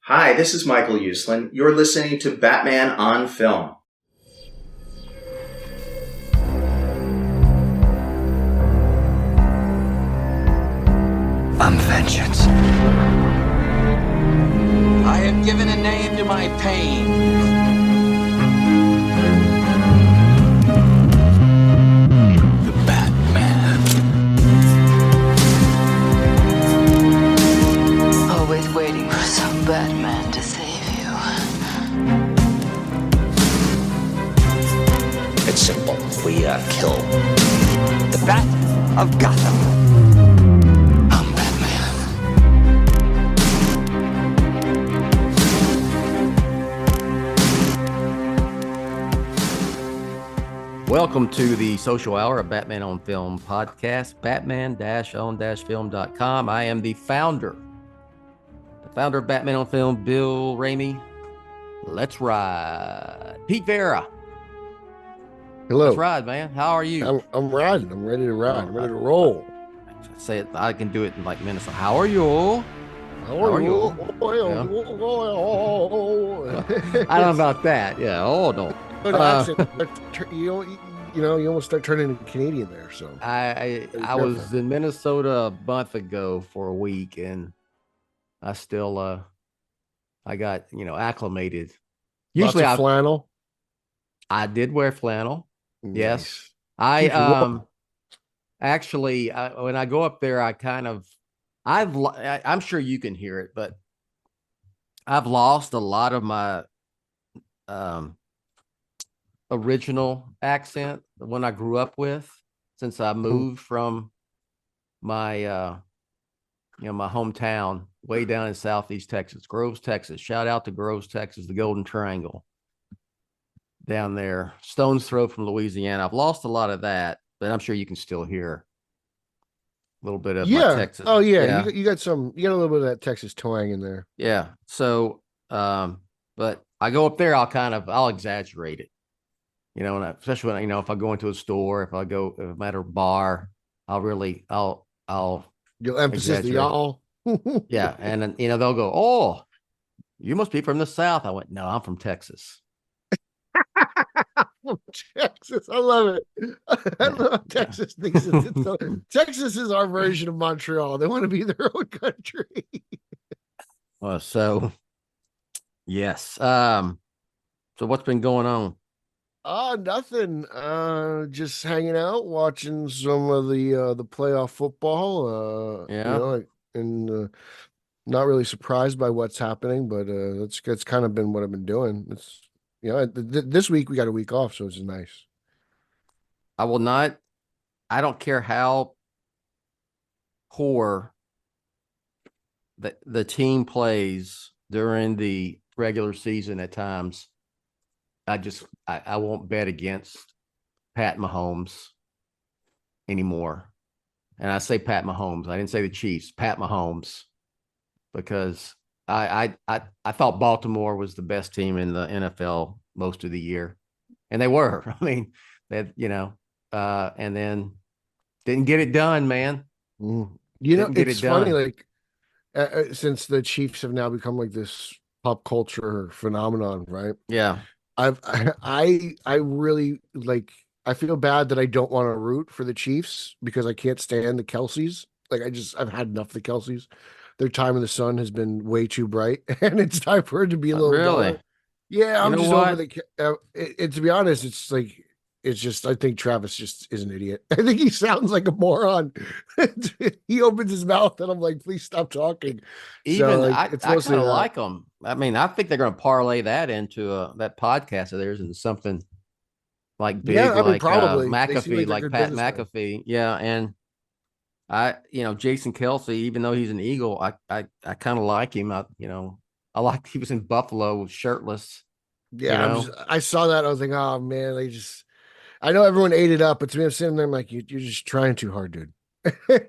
Hi, this is Michael Uslan. You're listening to Batman on Film. I'm vengeance. I have given a name to my pain. The Batman. Always waiting for some Batman to save you. It's simple. We kill the Bat of Gotham. I'm Batman. Welcome to the Social Hour of Batman on Film podcast, batman-on-film.com. I am the founder of Batman on Film, Bill Ramey. Let's ride. Pete Verra. Hello. Let's ride, man. How are you? I'm riding. I'm ready to ride. I'm ready to roll. Say it. I can do it in like minutes. How are you? How are you? I don't know about that. Yeah. Oh, no. You almost start turning into Canadian there. So I was in Minnesota a month ago for a week, and I still I got acclimated. Usually lots of flannel. I did wear flannel. Nice. Yes, I actually when I go up there, I'm sure you can hear it, but I've lost a lot of my original accent, the one I grew up with, since I moved from my my hometown way down in Southeast Texas, Groves, Texas. Shout out to Groves, Texas, the Golden Triangle down there, stone's throw from Louisiana. I've lost a lot of that, but I'm sure you can still hear a little bit of my Texas. Oh yeah. You got a little bit of that Texas twang in there. Yeah. So but I go up there, I'll exaggerate it. Especially when if I go into a store, if I'm at a bar, You'll emphasize the y'all. Yeah. And then, they'll go, "Oh, you must be from the South." I went, "No, I'm from Texas." Texas. I love it. I love Texas. Texas is our version of Montreal. They want to be their own country. So yes. So what's been going on? Nothing. Just hanging out, watching some of the playoff football. Not really surprised by what's happening, but it's kind of been what I've been doing. It's this week we got a week off, so it's nice. I don't care how poor the team plays during the regular season at times. I won't bet against Pat Mahomes anymore. And I say Pat Mahomes. I didn't say the Chiefs, Pat Mahomes, because I thought Baltimore was the best team in the NFL most of the year. And they were. I mean, and then didn't get it done, man. It's funny, since the Chiefs have now become like this pop culture phenomenon, right? Yeah. I really I feel bad that I don't want to root for the Chiefs because I can't stand the Kelseys. I've had enough of the Kelseys. Their time in the sun has been way too bright, and it's time for it to be a little duller. Yeah, I'm just over the. To be honest, it's just I think Travis just is an idiot. I think he sounds like a moron. He opens his mouth, and I'm like, please stop talking. I kind of like them. I mean, I think they're going to parlay that into that podcast of theirs into something like big, probably McAfee, like Pat Man. McAfee. Yeah, and Jason Kelce, even though he's an Eagle, I kind of like him. I like he was in Buffalo shirtless. Yeah, I saw that. I was like, oh man, I know everyone ate it up, but to me, I'm sitting there, I'm like, you're just trying too hard, dude.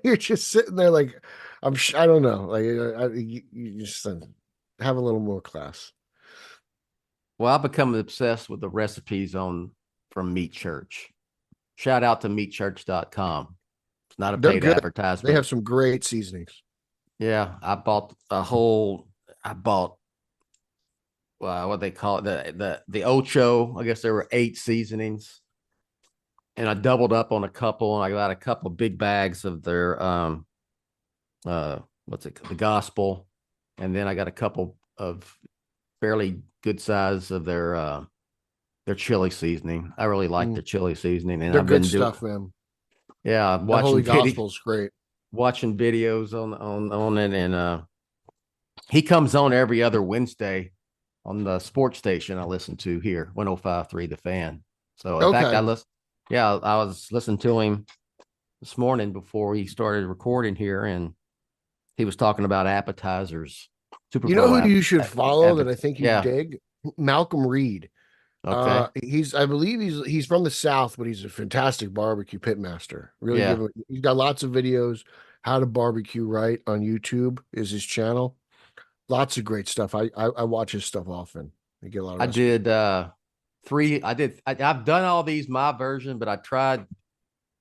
You're just sitting there like, I don't know, you just have a little more class. Well, I've become obsessed with the recipes from Meat Church. Shout out to meatchurch.com. It's not a paid advertisement. They have some great seasonings. Yeah, I bought what they call it, the Ocho. I guess there were 8 seasonings, and I doubled up on a couple, and I got a couple big bags of their the gospel, and then I got a couple of fairly good size of their chili seasoning. I really like their chili seasoning, and They're I've good been stuff, man. yeah, The Holy Gospel's great. watching videos on it, and he comes on every other Wednesday on the sports station I listen to here, 105.3 The Fan. So in fact, Okay. I was listening to him this morning before he started recording here, and he was talking about appetizers. Super You know Bowl who you should follow that I think you yeah. dig? Malcolm Reed. Okay. I believe he's from the South, but he's a fantastic barbecue pitmaster. Really Yeah. he's got lots of videos. How to barbecue right on YouTube is his channel. Lots of great stuff. I watch his stuff often. I get a lot of I recipes. did I've done all these my version, but I tried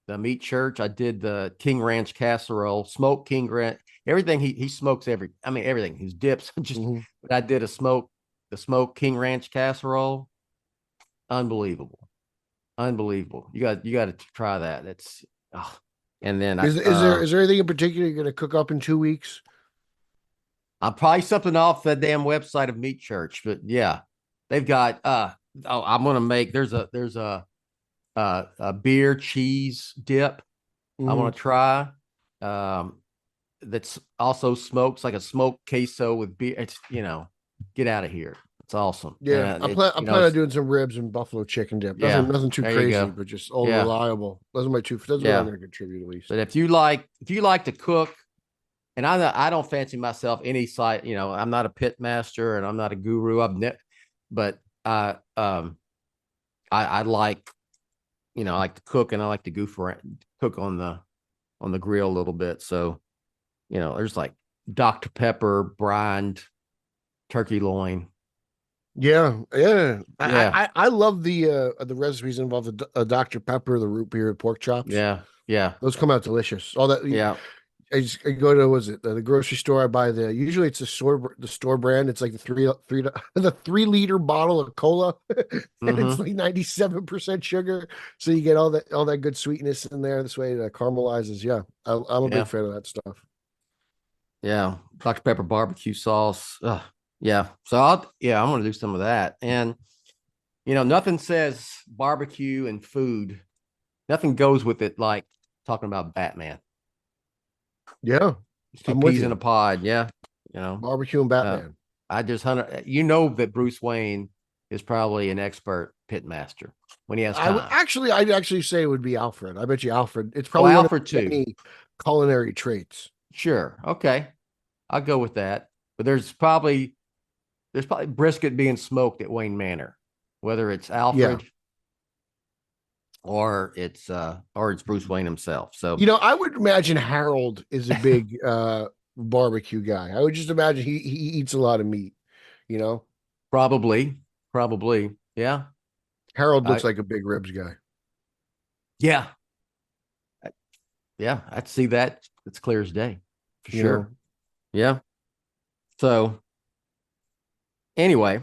the meat church. I did the King Ranch casserole, smoked King Ranch, everything he smokes everything. His dips. Just Mhm. but I did the smoked King Ranch casserole. Unbelievable. Unbelievable. You got to try that. It's and then Is there anything in particular you're gonna cook up in 2 weeks? I'll probably something off the damn website of Meat Church, but yeah, they've got I'm gonna make there's a beer cheese dip I Mhm. want to try. That's also smoked, it's like a smoked queso with beer. It's get out of here. It's awesome. Yeah, And I plan on doing some ribs and buffalo chicken dip. yeah, Nothing too there you crazy, go. but just all Yeah, reliable. Those are my two. That's what I'm yeah. going to contribute at least. But if you like to cook, and I don't fancy myself any site. I'm not a pit master and I'm not a guru. But I like I like to cook, and I like to cook on the grill a little bit. So there's like Dr. Pepper brined turkey loin. Yeah, yeah. Yeah, I love the recipes involve the Dr. Pepper, the root beer, pork chops. yeah, yeah, Those come out delicious. All that. yeah. I go to was it the grocery store? I buy usually it's the store brand. It's like the 3 liter bottle of cola, and it's Mm-hmm. like 97% sugar. So you get all that good sweetness in there. This way it caramelizes. Yeah, I'm a big Yeah, fan of that stuff. yeah. Dr. Pepper barbecue sauce. Yeah. So I'm gonna do some of that. And nothing says barbecue and food. Nothing goes with it like talking about Batman. Yeah, It's 2 I'm with peas in a you. pod. Yeah. You know, Barbecue and uh, Batman. I just that Bruce Wayne is probably an expert pit master when he has time. I'd actually say it would be Alfred. I bet you Alfred. It's Oh, probably one of Alfred the too. many culinary traits. Sure. Okay. I'll go with that. But there's probably brisket being smoked at Wayne Manor, whether it's Yeah. Alfred or it's Bruce Wayne himself. So I would imagine Harold is a big barbecue guy. I would just imagine he eats a lot of meat, you know. probably, yeah. Harold looks I like a big ribs guy. yeah, yeah. I'd see that. It's clear as day for You sure. know. Yeah. So anyway,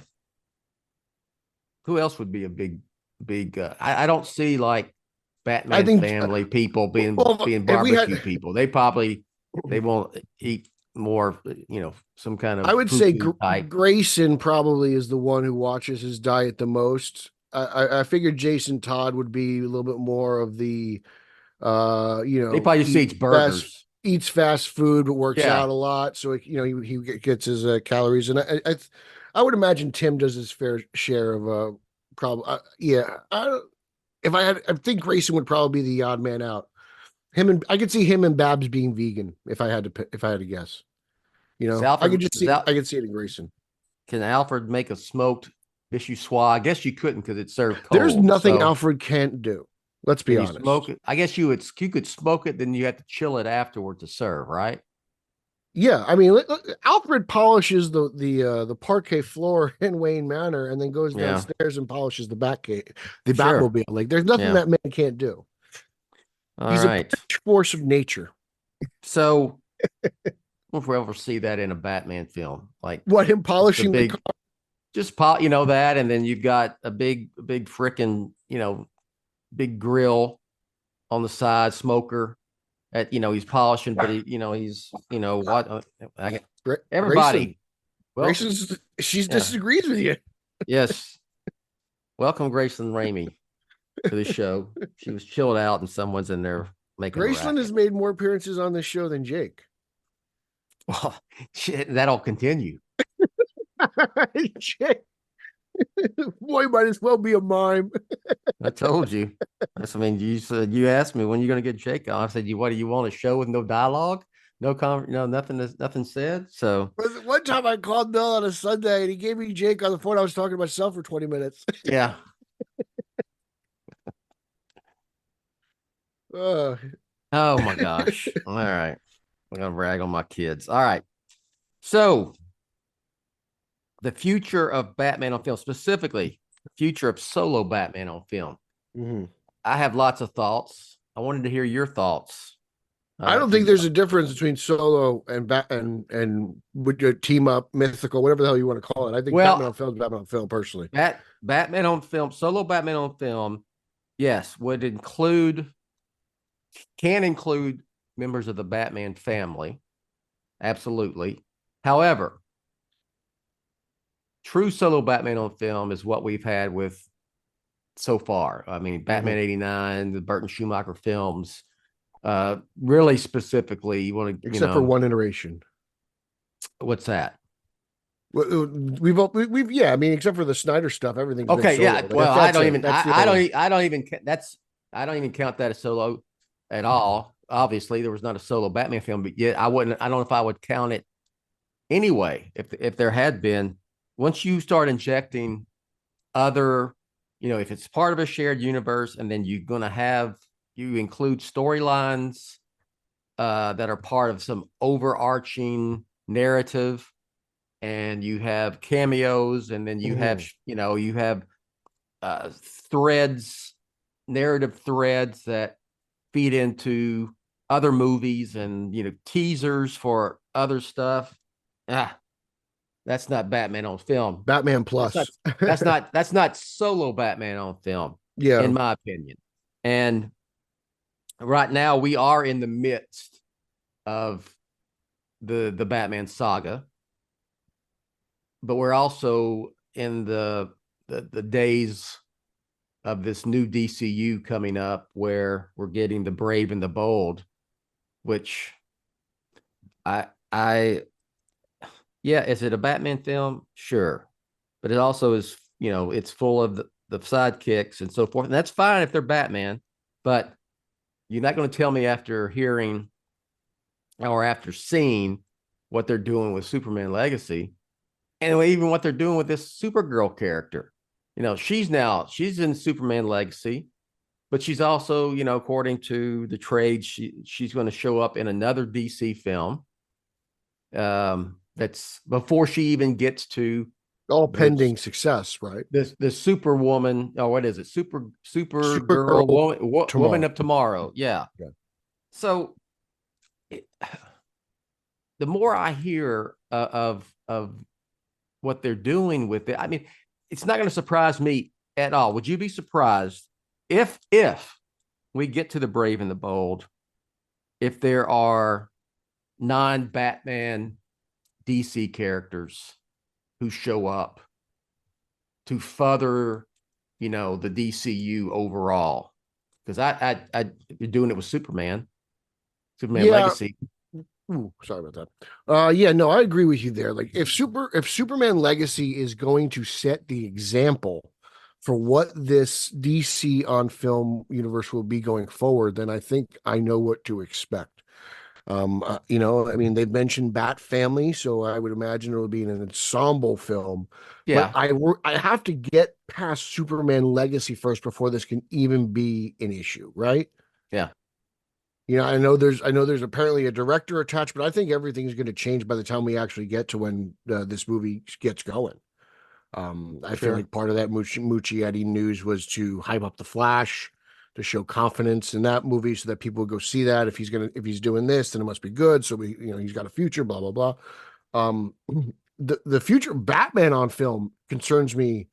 who else would be a big? I don't see like I Batman think family people being well, being if we barbecue had people. They won't eat more, some kind I of would say fufu type. Grayson probably is the one who watches his diet the most. I figured Jason Todd would be a little bit more of the They probably just eats fast burgers. eats fast food but works Yeah. out a lot, so he gets his calories. And I would imagine Tim does his fair share of probably yeah. I think Grayson would probably be the odd man out. I could see him and Babs being vegan if I had to guess. Does I could Alfred just does see Al, I could see it in Grayson. can Alfred make a smoked vichyssoise? I guess you couldn't because it's served There's cold. nothing So Alfred can't do. Let's be can you smoke honest. it? I guess you could smoke it, then you have to chill it afterward to serve, right? Yeah, I mean, Alfred polishes the parquet floor in Wayne Manor, and then goes Yeah. downstairs and polishes the Sure. Batmobile. Like, there's nothing Yeah. that man can't do. All He's a right. force of nature. So if we ever see that in a Batman film, like What him the polishing the big car? just pop, that, and then you've got a big frickin', big grill on the side, smoker. He's polishing, but he's what everybody. Well, Grayson's she yeah. disagrees with you. Yes. Welcome, Grayson Ramey, to the show. She was chilled out, and someone's in there making. Graceland has made more appearances on this show than Jake. Well, shit, that'll continue. Jake, boy, might as well be a mime. I told you. You said, you asked me when you're going to get Jake on. I said, what do you want, a show with no dialogue? Nothing said. So one time I called Bill on a Sunday and he gave me Jake on the phone. I was talking to myself for 20 minutes. Yeah. Oh my gosh. All right. I'm going to brag on my kids. All right. So the future of Batman on film, specifically the future of solo Batman on film. Mm-hmm. I have lots of thoughts. I wanted to hear your thoughts. I don't think there's a difference between solo and team up, mythical, whatever the hell you want to call it. I think Batman on film is Batman on film, personally. Batman on film, solo Batman on film, yes, can include members of the Batman family. Absolutely. However, true solo Batman on film is what we've had with so far. I mean, Batman 89, the Burton Schumacher films, really specifically, you want to, except for one iteration. What's that? We've yeah. I mean, except for the Snyder stuff, everything's okay. Been solo. Yeah. Well, I don't even count that as solo at all. Obviously, there was not a solo Batman film, but yet I don't know if I would count it anyway. If there had been, once you start injecting other, if it's part of a shared universe, and then you include storylines that are part of some overarching narrative, and you have cameos, and then you have threads, narrative threads that feed into other movies, and teasers for other stuff. That's not Batman on film. Batman Plus. That's not solo Batman on film. Yeah, in my opinion. And right now we are in the midst of the Batman saga, but we're also in the days of this new DCU coming up, where we're getting the Brave and the Bold, which is it a Batman film? Sure. But it also is, it's full of the sidekicks and so forth. And that's fine if they're Batman, but you're not going to tell me after hearing or after seeing what they're doing with Superman Legacy, and even what they're doing with this Supergirl character. She's in Superman Legacy, but she's also, according to the trade, she's going to show up in another DC film. That's before she even gets to all pending success, right? The Superwoman, or what is it? Supergirl woman of tomorrow. Yeah. So the more I hear of what they're doing with it, I mean, it's not going to surprise me at all. Would you be surprised if we get to the Brave and the Bold, if there are non-Batman DC characters who show up to further, the DCU overall? Because I'd be doing it with Superman Legacy. Ooh, sorry about that. No, I agree with you there. Like, if Superman Legacy is going to set the example for what this DC on film universe will be going forward, then I think I know what to expect. I mean, they've mentioned Bat Family, so I would imagine it will be an ensemble film. Yeah. But I have to get past Superman Legacy first before this can even be an issue, right? Yeah. I know there's apparently a director attached, but I think everything's going to change by the time we actually get to when this movie gets going. I feel like part of that Muccietti news was to hype up the Flash, to show confidence in that movie, so that people will go see that. If he's doing this, then it must be good. So he's got a future, blah, blah, blah. the future Batman on film concerns me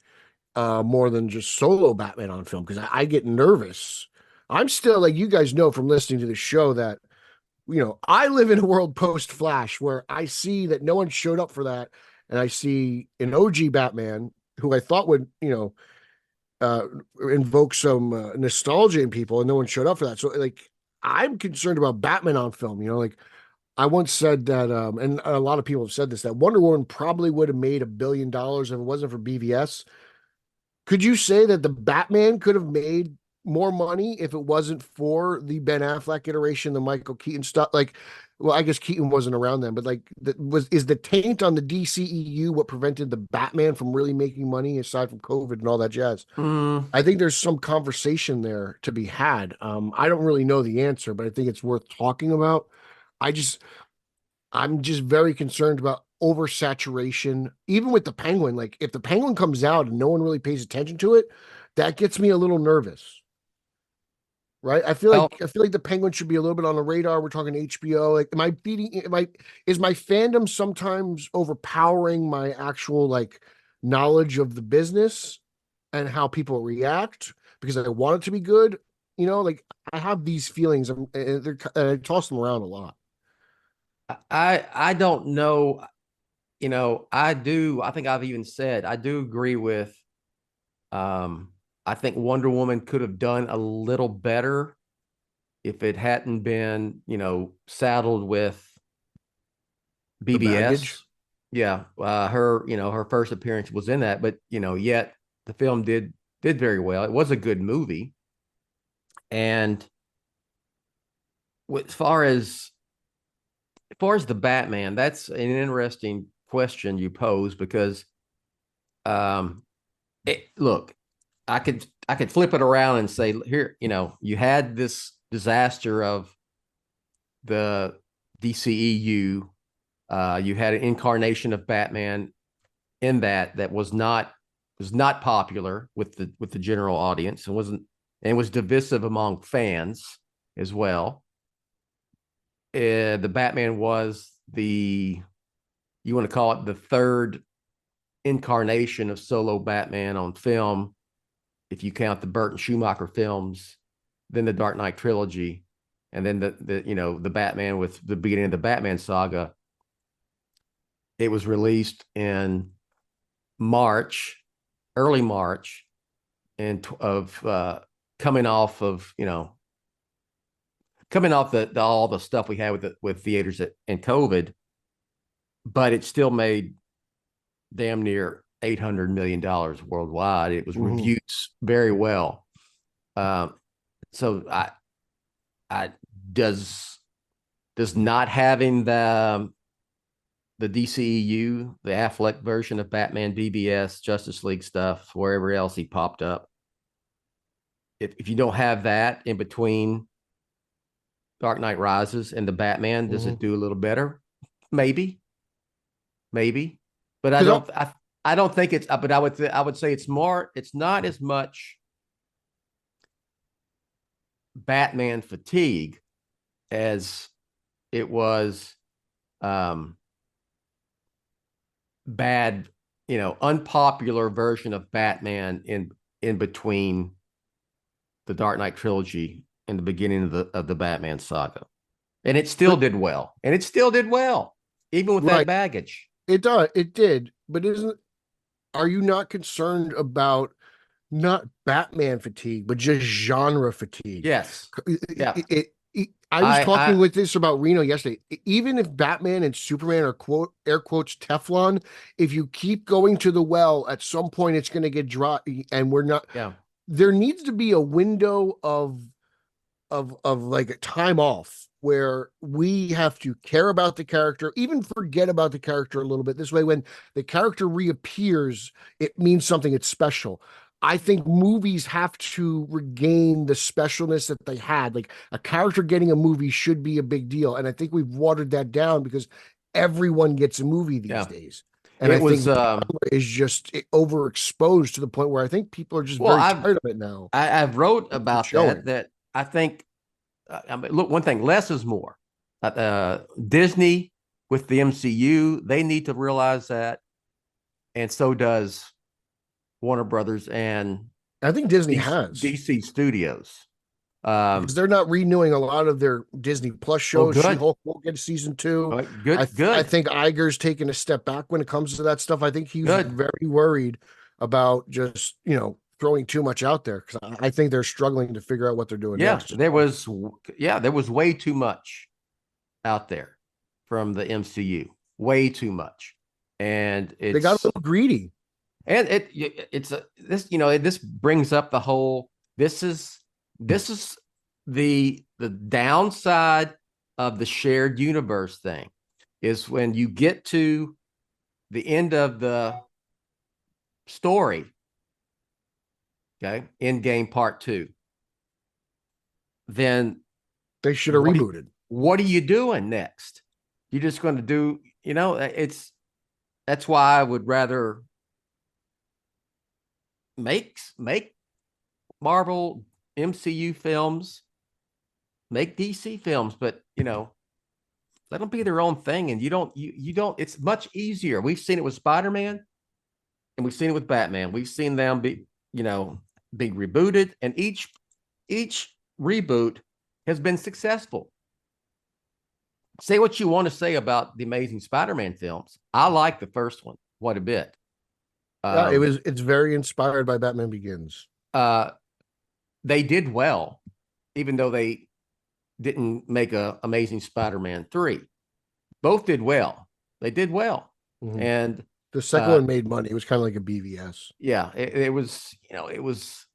more than just solo Batman on film, because I get nervous. I'm still, like, you guys know from listening to the show that, I live in a world post Flash where I see that no one showed up for that, and I see an OG Batman who I thought would, uh, invoke some nostalgia in people, and no one showed up for that. So, like, I'm concerned about Batman on film. Like, I once said that, and a lot of people have said this, that Wonder Woman probably would have made $1 billion if it wasn't for BVS. Could you say that the Batman could have made more money if it wasn't for the Ben Affleck iteration, the Michael Keaton stuff? Like, well, I guess Keaton wasn't around then, but like, is the taint on the DCEU what prevented the Batman from really making money aside from COVID and all that jazz? I think there's some conversation there to be had. I don't really know the answer, but I think it's worth talking about. I just I'm just very concerned about oversaturation, even with the Penguin. Like, if the Penguin comes out and no one really pays attention to it, that gets me a little nervous. Right? I feel like the Penguin should be a little bit on the radar. We're talking HBO. Like, is my fandom sometimes overpowering my actual, like, knowledge of the business and how people react because I want it to be good? Like, I have these feelings. I toss them around a lot. I don't know. I think I've even said I do agree with I think Wonder Woman could have done a little better if it hadn't been, saddled with BBS. Yeah. Her first appearance was in that, but yet the film did very well. It was a good movie. And as far as the Batman, that's an interesting question you pose, because look, I could flip it around and say, here, you had this disaster of the DCEU. You had an incarnation of Batman in that was not popular with the general audience, and was divisive among fans as well. The Batman was you want to call it the third incarnation of solo Batman on film, if you count the Burton Schumacher films, then the Dark Knight trilogy, and then the Batman with the beginning of the Batman saga. It was released in early March, and coming off all the stuff we had with theaters and COVID, but it still made damn near $800 million worldwide. It was reviewed very well. So does not having the DCEU, the Affleck version of Batman, BBS, Justice League stuff, wherever else he popped up, if you don't have that in between Dark Knight Rises and the Batman, does it do a little better? Maybe, but I don't think it's. But I would say it's more. It's not as much Batman fatigue as it was bad, unpopular version of Batman in between the Dark Knight trilogy and the beginning of the Batman saga. And it still did well. Even with that baggage. It did. But are you not concerned about not Batman fatigue, but just genre fatigue? Yes. Yeah. I was talking with this about Reno yesterday. Even if Batman and Superman are air quotes Teflon, if you keep going to the well, at some point it's going to get dry, and we're not. Yeah. There needs to be a window of like a time off where we have to care about the character, even forget about the character a little bit. This way, when the character reappears, it means something. It's special. I think movies have to regain the specialness that they had. Like, a character getting a movie should be a big deal. And I think we've watered that down because everyone gets a movie these days. And I think is just overexposed to the point where I think people are just very tired of it now. I've wrote about that I think, look, one thing, less is more. Disney with the MCU. They need to realize that, and so does Warner Brothers and I think Disney has. DC Studios. Because they're not renewing a lot of their Disney Plus shows. good. She-Hulk won't get season 2. Good. I think Iger's taking a step back when it comes to that stuff. I think he's Good. very worried about just, throwing too much out there, because I think they're struggling to figure out what they're doing next. There was way too much out there from the MCU, way too much, and They got a little greedy. And this brings up the whole. This is the downside of the shared universe thing, is when you get to the end of the story. Okay, Endgame Part 2. Then they should have rebooted. What are you doing next? You're just going to do, that's why I would rather make Marvel MCU films, make DC films, but let them be their own thing. And you don't, it's much easier. We've seen it with Spider-Man and we've seen it with Batman. We've seen them be rebooted, and each reboot has been successful. Say what you want to say about the Amazing Spider-Man films. I like the first one quite a bit. It's very inspired by Batman Begins. They did well, even though they didn't make a Amazing Spider-Man 3. Both did well. They did well. Mm-hmm. And the second one made money. It was kind of like a BVS. Yeah, it was, it was,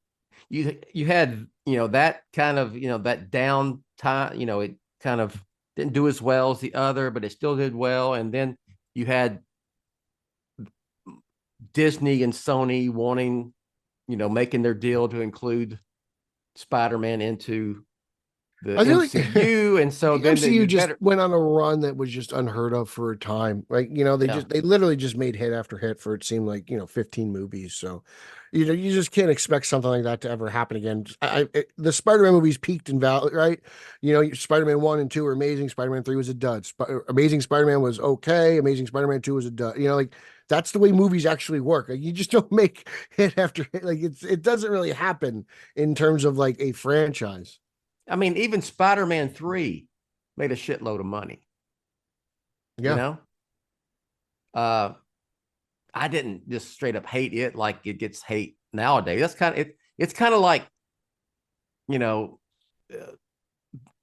you had, that kind of, that down time, it kind of didn't do as well as the other, but it still did well. And then you had Disney and Sony wanting, making their deal to include Spider-Man into the MCU, and so the MCU just went on a run that was just unheard of for a time. Like, they literally just made hit after hit for, it seemed like, 15 movies. So, you just can't expect something like that to ever happen again. The Spider-Man movies peaked in value, right? Spider-Man 1 and 2 were amazing. Spider-Man 3 was a dud. Amazing Spider-Man was okay. Amazing Spider-Man 2 was a dud. That's the way movies actually work. Like, you just don't make hit after hit. Like, it doesn't really happen in terms of like a franchise. I mean, even Spider-Man 3 made a shitload of money. Yeah. I didn't just straight up hate it like it gets hate nowadays. That's kind of it's kind of like, in a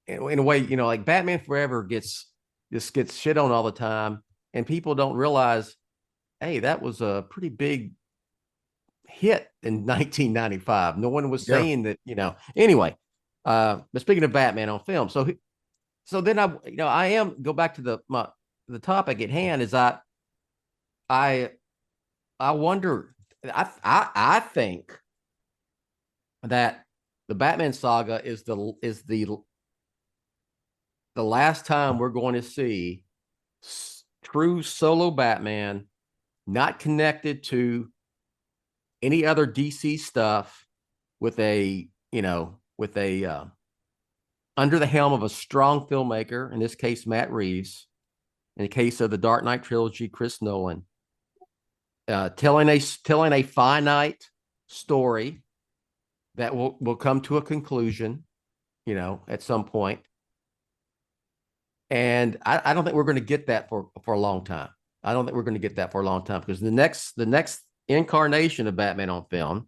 way, like Batman Forever gets shit on all the time, and people don't realize, hey, that was a pretty big hit in 1995. No one was saying that, anyway. But speaking of Batman on film, so then I am go back to the topic at hand. Is I wonder, I think that the Batman saga is the last time we're going to see true solo Batman, not connected to any other DC stuff, with under the helm of a strong filmmaker, in this case, Matt Reeves, in the case of the Dark Knight trilogy, Chris Nolan, telling a finite story that will come to a conclusion, at some point. And I don't think we're going to get that for a long time. I don't think we're going to get that for a long time, because the next incarnation of Batman on film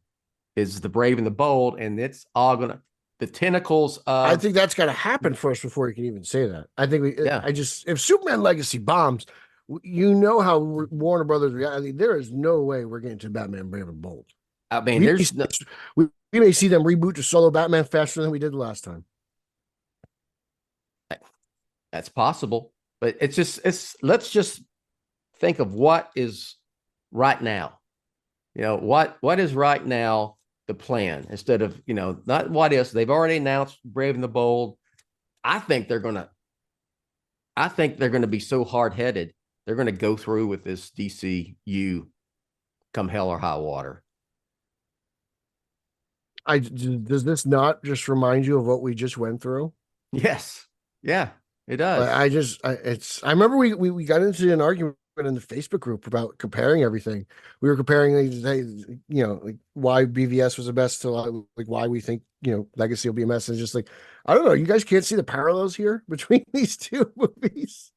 is The Brave and the Bold, and it's all going to, the tentacles of... I think that's got to happen first before you can even say that. I think if Superman Legacy bombs, how Warner Brothers react. I mean, there is no way we're getting to Batman Brave and Bold. I mean, we may see them reboot to solo Batman faster than we did last time. That's possible, but let's just think of what is right now. What is right now the plan, instead of, not what is. They've already announced Brave and the Bold. I think they're going to be so hard-headed, they're going to go through with this DCU come hell or high water. Does this not just remind you of what we just went through? Yes. Yeah. It Like, does. I remember we got into an argument in the Facebook group about comparing everything. We were comparing like why BVS was the best to like why we think, Legacy will be a mess. And just like, I don't know, you guys can't see the parallels here between these two movies.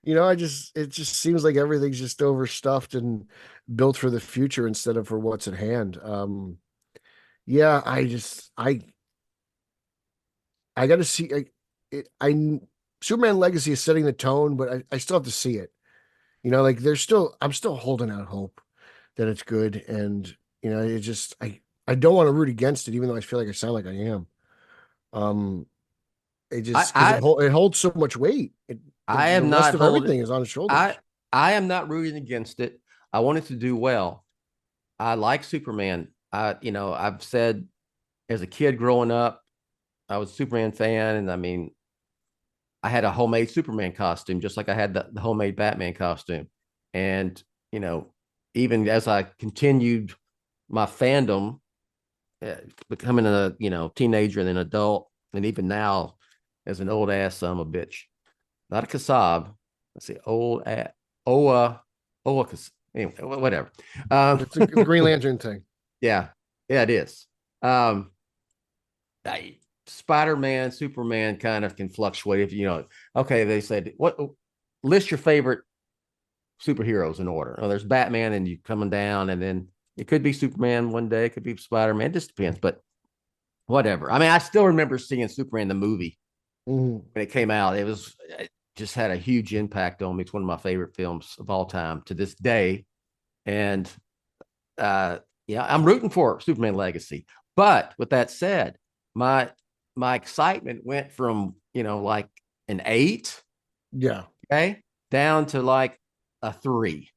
It just seems like everything's just overstuffed and built for the future instead of for what's at hand. Yeah, I got to see. Superman Legacy is setting the tone, but I still have to see it. Like I'm still holding out hope that it's good, and it just I don't want to root against it, even though I feel like I sound like I am. It I just because I it holds so much weight. I The am rest not of holding. everything is on his I shoulders. I am not rooting against it. I want it to do well. I like Superman. I've said as a kid growing up, I was a Superman fan, and I mean, I had a homemade Superman costume, just like I had the homemade Batman costume. And, you know, even as I continued my fandom, becoming a, teenager and an adult, and even now as an old ass son of a bitch, not a Kasab, let's see, old ass, Oa, Oa, anyway, whatever. It's a Green Lantern thing. Yeah, yeah, it is. Um, Spider-Man, Superman kind of can fluctuate. If okay, they said what list your favorite superheroes in order. Oh, there's Batman, and you coming down, and then it could be Superman one day, it could be Spider-Man. It just depends, but whatever. I mean, I still remember seeing Superman the movie Mhm. when it came out. It just had a huge impact on me. It's one of my favorite films of all time to this day, and uh, yeah, I'm rooting for Superman Legacy. But with that said, my my excitement went from like an 8, Yeah. okay, down to like a 3.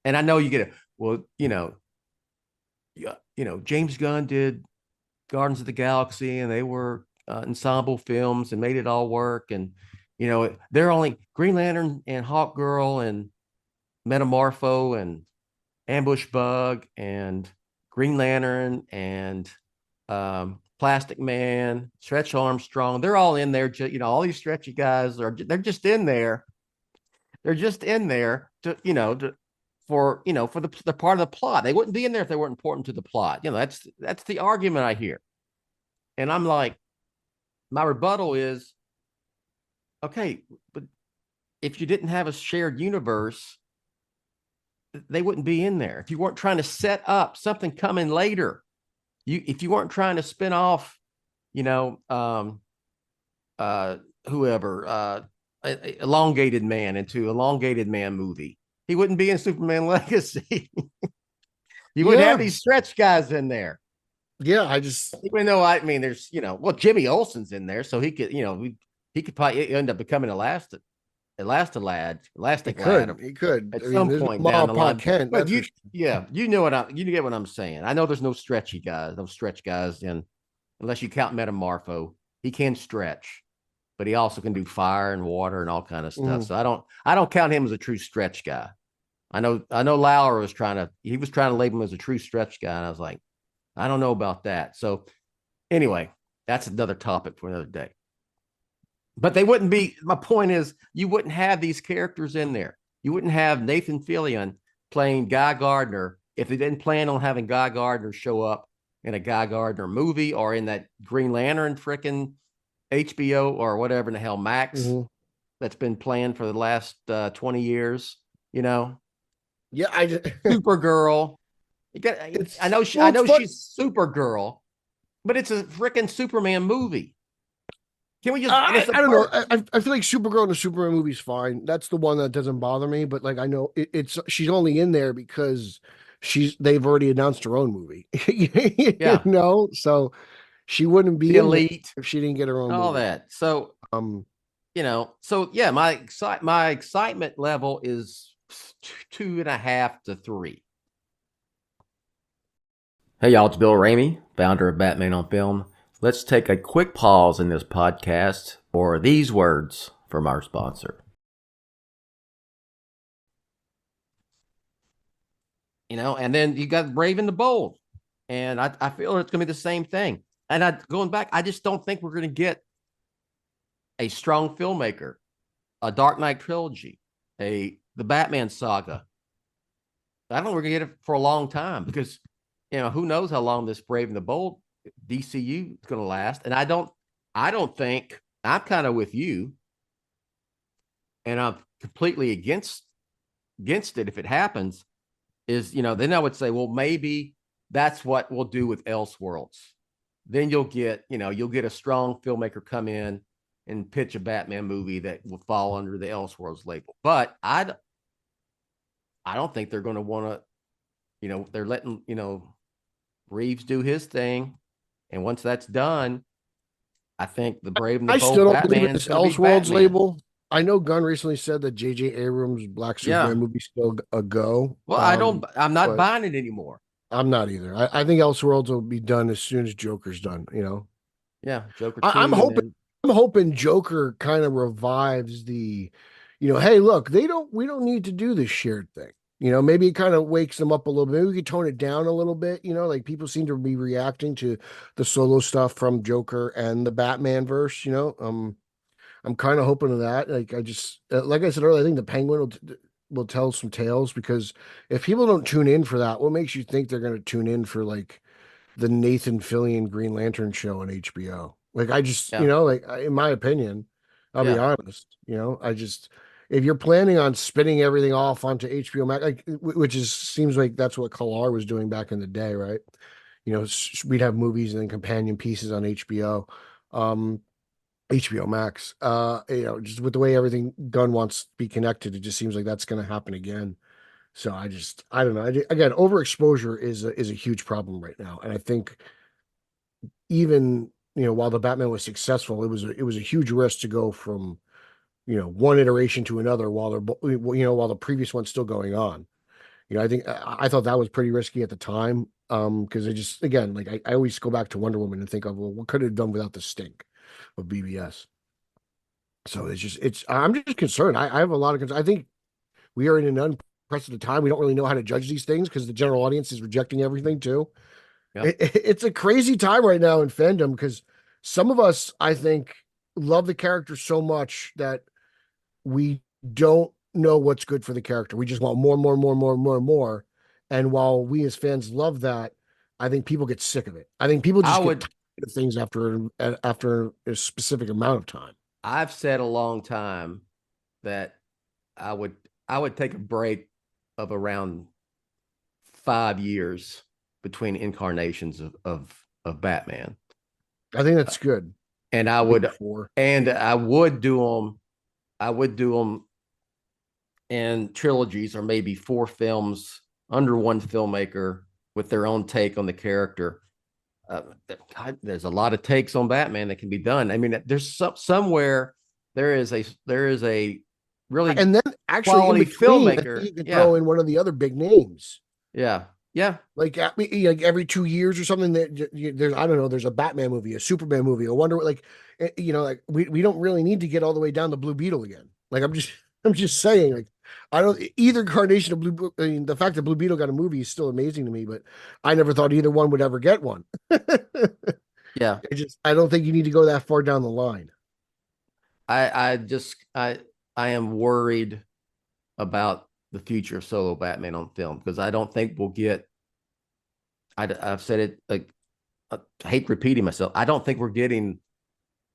And I know you get it. Well, yeah, James Gunn did Gardens of the Galaxy, and they were ensemble films and made it all work. And they're only Green Lantern and Hawk Girl and Metamorpho and Ambush Bug and Green Lantern and Plastic Man, Stretch Armstrong. They're all in there. All these stretchy guys they're just in there. They're just in there for the part of the plot. They wouldn't be in there if they weren't important to the plot. That's the argument I hear. And I'm like, my rebuttal is, okay, but if you didn't have a shared universe, they wouldn't be in there. If you weren't trying to set up something coming later, if you weren't trying to spin off, you know, um, whoever, elongated man into elongated man movie, he wouldn't be in Superman Legacy. You wouldn't have Yeah. these stretch guys in there. Yeah. I just, Even though I mean, there's Jimmy Olsen's in there, so he could he could probably end up becoming Elastic Lad he could. at I mean, some there's no point Ma down the Pa line. Kent. But That's for sure. you get what I'm saying. I know there's no stretchy guys, no stretch guys, and unless you count Metamorpho, he can stretch, but he also can do fire and water and all kind of stuff. Mhm. So I don't count him as a true stretch guy. I know Lauer was trying to label him as a true stretch guy, and I was like, I don't know about that. So anyway, that's another topic for another day. But they wouldn't be. My point is, you wouldn't have these characters in there. You wouldn't have Nathan Fillion playing Guy Gardner if they didn't plan on having Guy Gardner show up in a Guy Gardner movie or in that Green Lantern freaking HBO or whatever in the hell Max Mhm. that's been planned for the last 20 years. You know, Yeah. I just, Supergirl. I it's, know well, I it's know fun. she's Supergirl, but it's a freaking Superman movie. Can we just? And it's a I don't know. part. I feel like Supergirl in the Superman movie is fine. That's the one that doesn't bother me. But like I know it's she's only in there because they've already announced her own movie. Yeah, So she wouldn't the be in there elite, if she didn't get her own all movie. that. So Um, so yeah, my excitement level is 2.5 to 3. Hey y'all, it's Bill Ramey, founder of Batman on Film. Let's take a quick pause in this podcast for these words from our sponsor. And then you got Brave and the Bold. And I feel it's going to be the same thing. And going back, I just don't think we're going to get a strong filmmaker, a Dark Knight trilogy, the Batman saga. I don't think we're gonna get it for a long time because who knows how long this Brave and the Bold DCU is gonna last. And I don't think I'm kind of with you, and I'm completely against it if it happens. Then I would say, well, maybe that's what we'll do with Elseworlds. Then you'll get a strong filmmaker come in and pitch a Batman movie that will fall under the Elseworlds label. But I don't think they're going to want to, they're letting, Reeves do his thing. And once that's done, I think the Brave and the I Bold still don't believe Batman in is this going to be Elseworlds Batman. label. I know Gunn recently said that J.J. Abrams' Black Superman movie still a go. Well, I'm not buying it anymore. I'm not either. I think Elseworlds will be done as soon as Joker's done. Yeah, Joker 2. I'm hoping Joker kind of revives the, hey, look, we don't need to do this shared thing. Maybe it kind of wakes them up a little bit. Maybe we could tone it down a little bit. Like people seem to be reacting to the solo stuff from Joker and the Batman verse. I'm kind of hoping to that. Like like I said earlier, I think the Penguin will tell some tales, because if people don't tune in for that, what makes you think they're going to tune in for like the Nathan Fillion Green Lantern show on HBO? Like in my opinion, I'll be honest, if you're planning on spinning everything off onto HBO Max, which seems like that's what Kalar was doing back in the day, right? We'd have movies and then companion pieces on HBO. HBO Max, just with the way everything Gunn wants to be connected, it just seems like that's going to happen again. So I don't know. Again, overexposure is a huge problem right now, and I think even while the Batman was successful, it was a huge risk to go from one iteration to another while while the previous one's still going on. I think I thought that was pretty risky at the time, because it just, again, like I always go back to Wonder Woman and think of, well, what could it have done without the stink of BBS? So I'm just concerned. I have a lot of concern. I think we are in an unprecedented time. We don't really know how to judge these things because the general audience is rejecting everything too. Yeah. It's a crazy time right now in fandom, because some of us, I think, love the character so much that we don't know what's good for the character. We just want more and more and more and more and more and more. And while we as fans love that, I think people get sick of it. I think people just get tired of things after a specific amount of time. I've said a long time that I would take a break of around 5 years between incarnations of Batman. I think that's good. And I would do them in trilogies, or maybe 4 films under one filmmaker with their own take on the character. There's a lot of takes on Batman that can be done. I mean, there's somewhere there is a really, and then actually quality filmmaker. You can throw in one of the other big names. Yeah. Like every 2 years or something, there's, I don't know, there's a Batman movie, a Superman movie, a Wonder, like we don't really need to get all the way down to Blue Beetle again. Like I'm just saying, like, I don't, either incarnation of Blue, I mean, the fact that Blue Beetle got a movie is still amazing to me, but I never thought either one would ever get one. Yeah. I don't think you need to go that far down the line. I am worried about the future of solo Batman on film, because I don't think we'll get, I've said it, like, I hate repeating myself. I don't think we're getting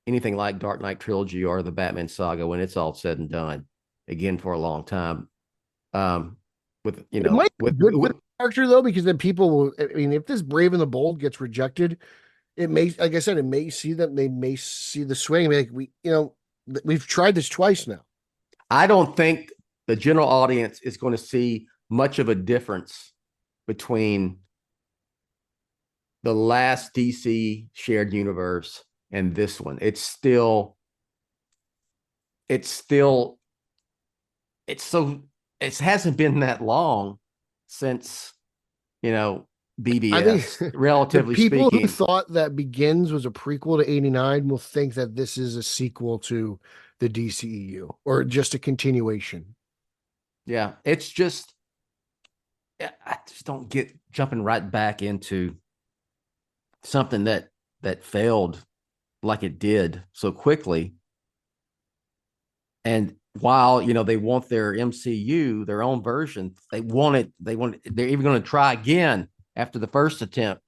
anything like Dark Knight trilogy or the Batman saga when it's all said and done again for a long time. With with character though, because then people will, I mean, if this Brave and the Bold gets rejected, it may, like I said, they may see the swing. Like we've tried this twice now. I don't think the general audience is going to see much of a difference between the last DC shared universe and this one. It hasn't been that long since, BBS, I think relatively people speaking. who thought that Begins was a prequel to 89 will think that this is a sequel to the DCEU, or just a continuation. Yeah, it's just, I just don't get jumping right back into something that failed like it did so quickly. And while, they want their MCU, their own version, they're even going to try again after the first attempt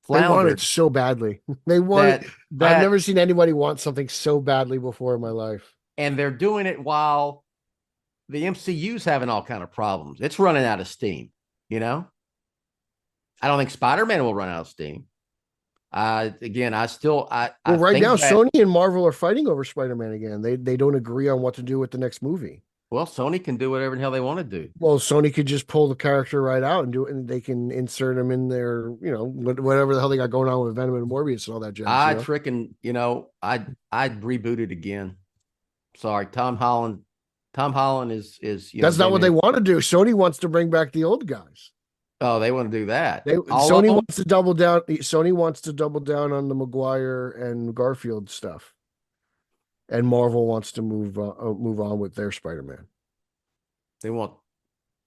They want it floundered. so badly. They want it. I've That never seen anybody want something so badly before in my life. And they're doing it while the MCU's having all kind of problems. It's running out of steam, I don't think Spider-Man will run out of steam. Again, I Right think now, that, Sony and Marvel are fighting over Spider-Man again. They don't agree on what to do with the next movie. well, Sony can do whatever the hell they want to do. Well, Sony could just pull the character right out and do it, and they can insert him in there, whatever the hell they got going on with Venom and Morbius and all that jazz. I'd reboot it again. Sorry, Tom Holland. Tom Holland is That's not what they want to do. Sony wants to bring back the old guys. Oh, they want to do that. Sony wants to double down. Sony wants to double down on the Maguire and Garfield stuff, and Marvel wants to move on with their Spider-Man. They want,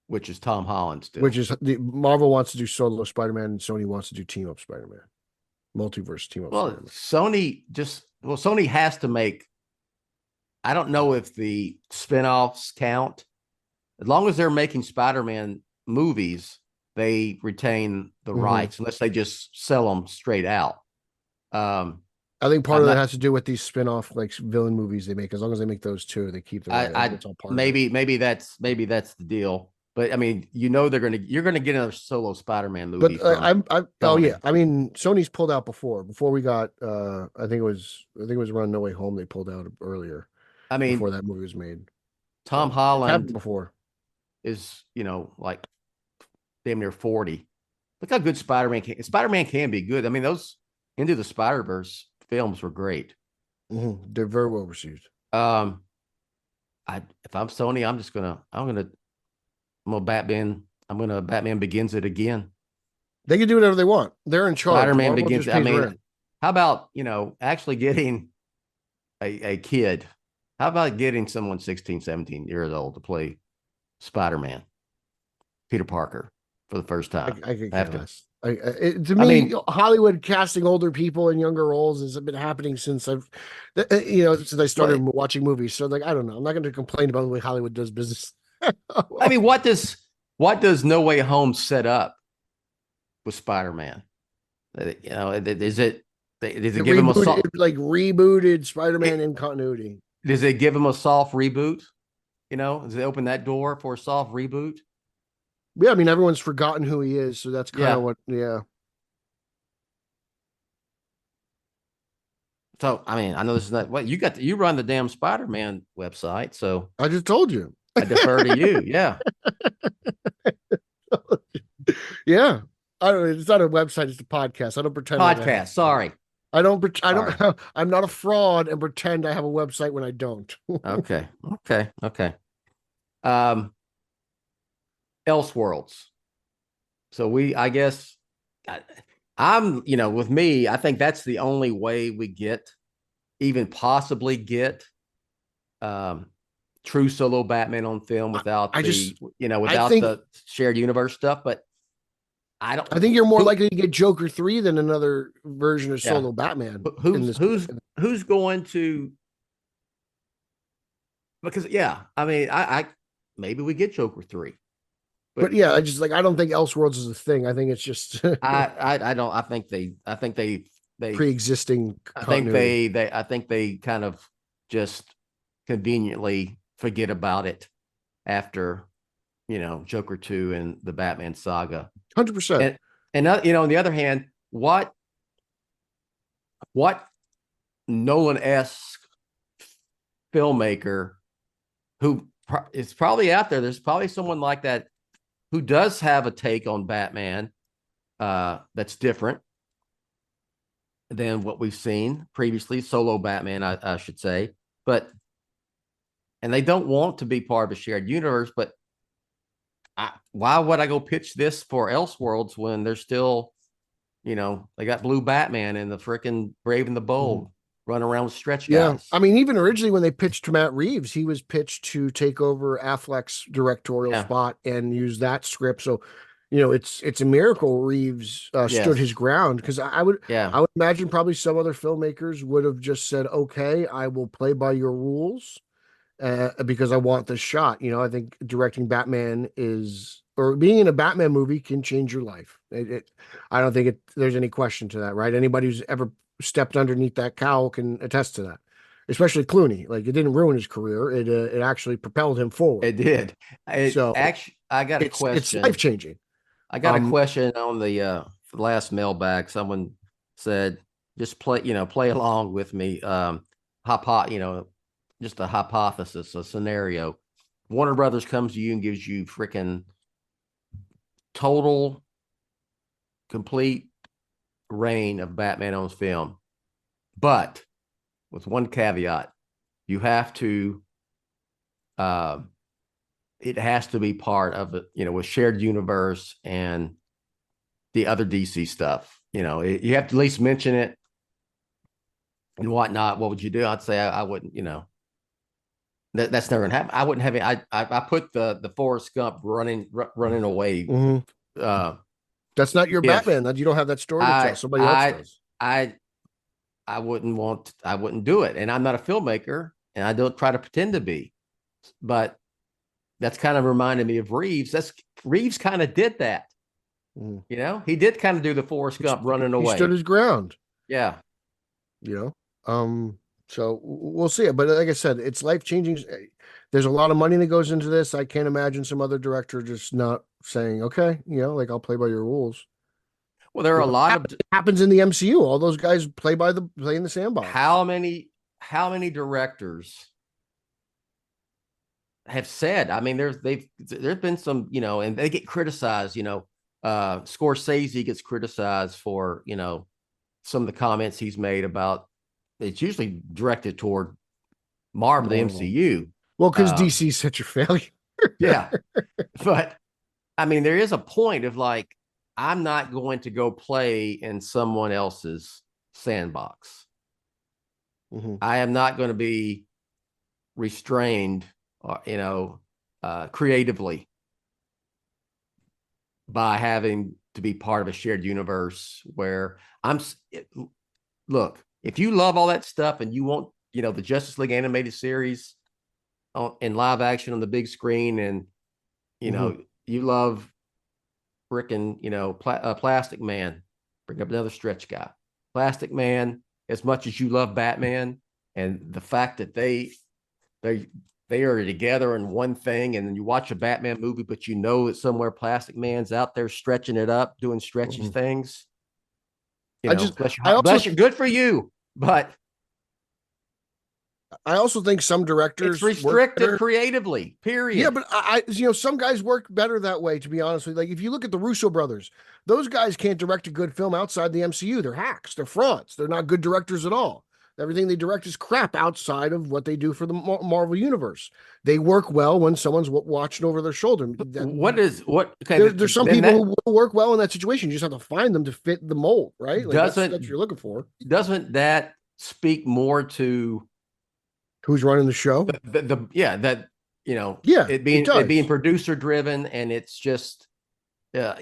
which is Tom Holland still. Which is Marvel wants to do solo Spider-Man, and Sony wants to do team up Spider-Man, multiverse team up. Well, Spider-Man. Sony has to make. I don't know if the spinoffs count. As long as they're making Spider-Man movies, they retain the rights, unless they just sell them straight out. I think part of that has to do with these spin-off like villain movies they make. As long as they make those two, they keep the rights. Maybe that's the deal. But I mean, you're gonna get another solo Spider-Man movie. But I mean, Sony's pulled out before we got. I think it was around No Way Home. They pulled out earlier. I mean, before that movie was made. Tom Holland before is like damn near 40. Look how good Spider-Man can be good. I mean, those Into the Spider-Verse films were great. They're very well received. If I'm Sony, Batman Begins it again. They can do whatever they want. They're in charge. Spider-Man Begins. I mean, how about actually getting a kid? How about getting someone 16, 17 years old to play Spider-Man, Peter Parker, for the first time? I could care less. Hollywood casting older people in younger roles has been happening since since I started watching movies. So I don't know. I'm not going to complain about the way Hollywood does business. I mean, what does No Way Home set up with Spider-Man? Does it give him rebooted Spider-Man in continuity? Does it give him a soft reboot? Does it open that door for a soft reboot? Yeah, I mean, everyone's forgotten who he is, so that's kind of what. Yeah. So, I mean, I know this is not what you run the damn Spider-Man website, so I just told you. I defer to you. Yeah. Yeah. It's not a website, it's a podcast. I don't pretend. Podcast. Sorry. I'm not a fraud and pretend I have a website when I don't. Okay. Elseworlds. So with me, I think that's the only way we possibly get true solo Batman on film without the shared universe stuff. But I think you're more likely to get Joker 3 than another version of solo Batman. Who's going to? Because I mean, I maybe we get Joker 3. But yeah, I don't think Elseworlds is a thing. I think it's just I think they pre-existing continuity. I think they kind of just conveniently forget about it after Joker 2 and the Batman saga. 100%. And on the other hand, what Nolan-esque filmmaker who is probably out there, there's probably someone like that who does have a take on Batman that's different than what we've seen previously, solo Batman, I should say. And they don't want to be part of a shared universe, but why would I go pitch this for Elseworlds when they're still, they got Blue Batman and the freaking Brave and the Bold running around with stretch guys. Yeah, I mean, even originally when they pitched to Matt Reeves, he was pitched to take over Affleck's directorial spot and use that script. So, it's a miracle Reeves stood his ground, because I would imagine probably some other filmmakers would have just said, okay, I will play by your rules because I want this shot. I think directing Batman or being in a Batman movie can change your life. I don't think there's any question to that, right? Anybody who's ever stepped underneath that cowl can attest to that, especially Clooney. Like, it didn't ruin his career. It actually propelled him forward. It did. So Actually, I got a it's question. life changing. I got a question on the last mailbag. Someone said, just play along with me. Just a hypothesis, a scenario. Warner Brothers comes to you and gives you freaking total, complete reign of Batman on film. But with one caveat, you have to, it has to be part of it, with shared universe and the other DC stuff. You have to at least mention it and whatnot. What would you do? I'd say I wouldn't, that's never gonna happen. I wouldn't have it. I put the Forrest Gump running away. Mm-hmm. That's not your Batman. That you don't have that story to tell. Somebody else does. I wouldn't do it. And I'm not a filmmaker, and I don't try to pretend to be. But that's kind of reminded me of Reeves. Reeves kind of did that. Mm. He did kind of do the Forrest Gump running away. He stood his ground. Yeah. So we'll see it. But like I said, it's life changing. There's a lot of money that goes into this. I can't imagine some other director just not saying, okay, like, I'll play by your rules. Well, there are a lot of happens in the MCU. All those guys play in the sandbox. How many directors have said? I mean, there's been some, and they get criticized. Scorsese gets criticized for some of the comments he's made about. It's usually directed toward Marvel, the MCU. Well, because DC is such a failure. Yeah, but I mean, there is a point of like, I'm not going to go play in someone else's sandbox. Mm-hmm. I am not going to be restrained, creatively by having to be part of a shared universe where look, if you love all that stuff and you want, the Justice League animated series in live action on the big screen, and, you love freaking, Plastic Man, bring up another stretch guy, Plastic Man, as much as you love Batman, and the fact that they are together in one thing, and then you watch a Batman movie, but that somewhere Plastic Man's out there stretching it up, doing stretchy things. Bless you, good for you. But I also think some directors it's restricted creatively, period. Yeah, but some guys work better that way, to be honest with you. Like, if you look at the Russo brothers, those guys can't direct a good film outside the MCU. They're hacks. They're frauds. They're not good directors at all. Everything they direct is crap outside of what they do for the Marvel universe. They work well when someone's watching over their shoulder. Okay, there's some people who will work well in that situation. You just have to find them to fit the mold, right? Like, that's what you're looking for. Doesn't that speak more to who's running the show? It being producer driven, and it's just, you